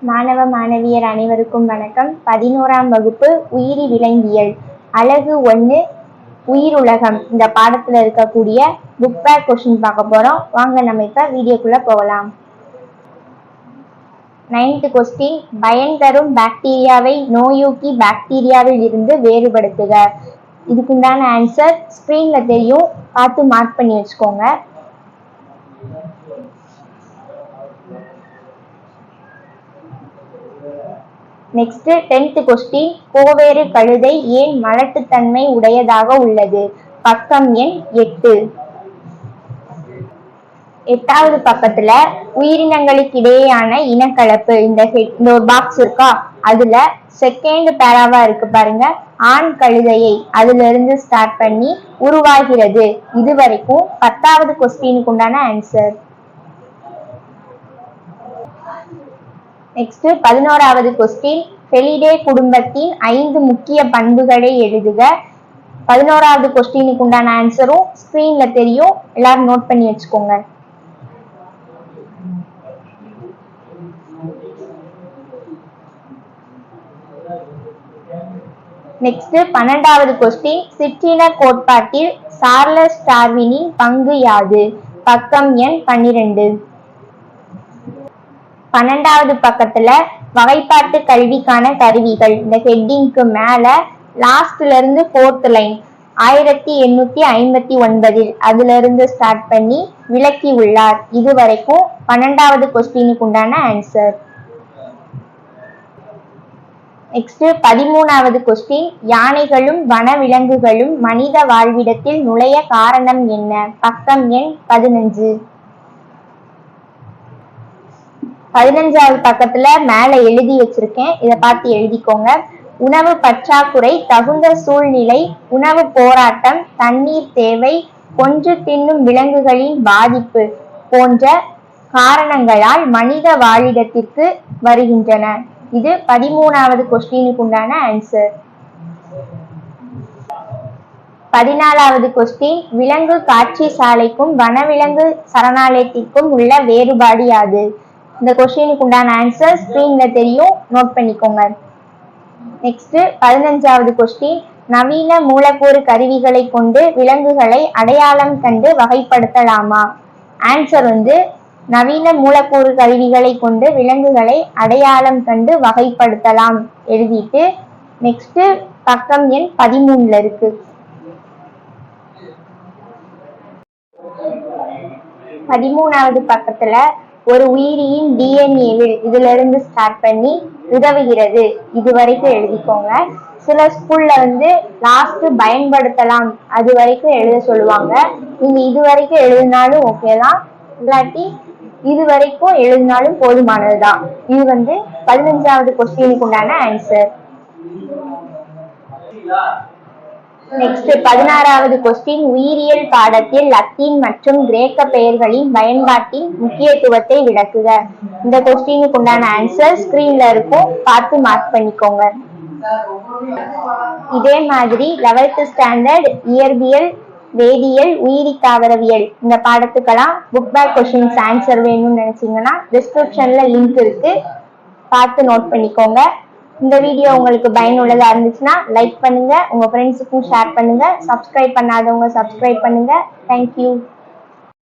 மாணவ மாணவியர் அனைவருக்கும் வணக்கம். 11ஆம் வகுப்பு உயிரி விலங்கியல் அலகு 1 உயிருலகம் இந்த பாடத்துல இருக்கக்கூடிய புக் பேக் கொஸ்டின் பார்க்க போறோம். வாங்க நம்ம இப்ப வீடியோக்குள்ள போகலாம். 9th கொஸ்டின், பயன் தரும் பாக்டீரியாவை நோயூக்கி பாக்டீரியாவில் இருந்து வேறுபடுத்துக. இதுக்குண்டான ஆன்சர் ஸ்கிரீன்ல தெரியும், பார்த்து மார்க் பண்ணி வச்சுக்கோங்க. நெக்ஸ்ட் 10th கொஸ்டின், கோவேறு கழுதை ஏன் மலட்டுத்தன்மை உடையதாக உள்ளது? பக்கம் எண் 8. 8வது பக்கத்துல உயிரினங்களுக்கு இடையேயான இனக்கலப்பு இந்த ஒரு பாக்ஸ் இருக்கா, அதுல செகண்ட் பேராவா இருக்கு பாருங்க, ஆண் கழுதையை அதுல இருந்து ஸ்டார்ட் பண்ணி உருவாகிறது. இது வரைக்கும் 10வது கொஸ்டினுக்கு உண்டான ஆன்சர். நெக்ஸ்ட் 11வது கொஸ்டின், ஃபெலிடே குடும்பத்தின் 5 முக்கிய பண்புகளை எழுதுக. 11வது கொஸ்டினுக்கு உண்டான ஆன்சரும் ஸ்கிரீன்ல தெரியும், எல்லாரும் நோட் பண்ணி வச்சுக்கோங்க. நெக்ஸ்ட் 12வது கொஸ்டின், சிற்றின கோட்பாட்டில் சார்லஸ் டார்வினின் பங்கு யாது? பக்கம் எண் 12. 12வது பக்கத்துல வகைப்பாட்டு கல்விக்கான கருவிகள் இந்த ஹெட்டிங்க்கு மேல லாஸ்ட்ல இருந்து 4th லைன் 1859 அதுல இருந்து ஸ்டார்ட் பண்ணி விளக்கி உள்ளார். இது வரைக்கும் 12வது கொஸ்டினுக்கு உண்டான ஆன்சர். நெக்ஸ்ட் 13வது கொஸ்டின், யானைகளும் வனவிலங்குகளும் மனித வாழ்விடத்தில் நுழைய காரணம் என்ன? பக்கம் எண் 15. 15வது பக்கத்துல மேல எழுதி வச்சிருக்கேன், இதை பார்த்து எழுதிக்கோங்க. உணவு பற்றாக்குறை, தகுந்த சூழ்நிலை, உணவு போராட்டம், தண்ணீர் தேவை, கொன்று தின்னும் விலங்குகளின் பாதிப்பு போன்ற காரணங்களால் மனித வாழிடத்திற்கு வருகின்றன. இது 13வது கொஸ்டினுக்கு உண்டான ஆன்சர். 14வது கொஸ்டின், விலங்கு காட்சி சாலைக்கும் வனவிலங்கு சரணாலயத்திற்கும் உள்ள வேறுபாடு யாது? இந்த கொஸ்டினுக்கு உண்டான ஆன்சர் ஸ்கிரீன்ல தெரியும், நோட் பண்ணிக்கோங்க. நெக்ஸ்ட் 15வது கொஸ்டின், நவீன மூலக்கூறு கருவிகளை கொண்டு விலங்குகளை அடையாளம் கண்டு வகைப்படுத்தலாமா? ஆன்சர் நவீன மூலக்கூறு கருவிகளை கொண்டு விலங்குகளை அடையாளம் கண்டு வகைப்படுத்தலாம் எழுதிட்டு நெக்ஸ்ட் பக்கம் எண் 13ல இருக்கு. 13வது பக்கத்துல ஒரு உயிரியின் டிஎன்ஏவில் இதுல இருந்து ஸ்டார்ட் பண்ணி உதவுகிறது, இது வரைக்கும் எழுதிக்கோங்க. சில ஸ்கூல்ல லாஸ்ட் பயன்படுத்தலாம் அது வரைக்கும் எழுத சொல்லுவாங்க. நீங்க இது வரைக்கும் எழுதினாலும் ஓகே தான், இல்லாட்டி இது வரைக்கும் எழுதினாலும் போதுமானதுதான். இது 15வது கொஸ்டினுக்கு உண்டான ஆன்சர். நெக்ஸ்ட் 16வது கொஸ்டின், உயிரியல் பாடத்தில் லத்தீன் மற்றும் கிரேக்க பெயர்களின் பயன்பாட்டின் முக்கியத்துவத்தை விளக்குக. இந்த கொஸ்டினுக்கு உண்டான ஆன்சர் ஸ்கிரீன்ல இருக்கும், பார்த்து மார்க் பண்ணிக்கோங்க. இதே மாதிரி 11th ஸ்டாண்டர்ட் இயற்பியல், வேதியியல், உயிரி தாவரவியல் இந்த பாடத்துக்கெல்லாம் புக் பேக் கொஸ்டின்ஸ் ஆன்சர் வேணும்னு நினைச்சீங்கன்னா டிஸ்கிரிப்ஷன்ல லிங்க் இருக்கு, பார்த்து நோட் பண்ணிக்கோங்க. இந்த வீடியோ உங்களுக்கு பயனுள்ளதா இருந்துச்சுன்னா லைக் பண்ணுங்க, உங்க ஃப்ரெண்ட்ஸுக்கும் ஷேர் பண்ணுங்க, சப்ஸ்கிரைப் பண்ணாதவங்க சப்ஸ்கிரைப் பண்ணுங்க. தேங்க்யூ.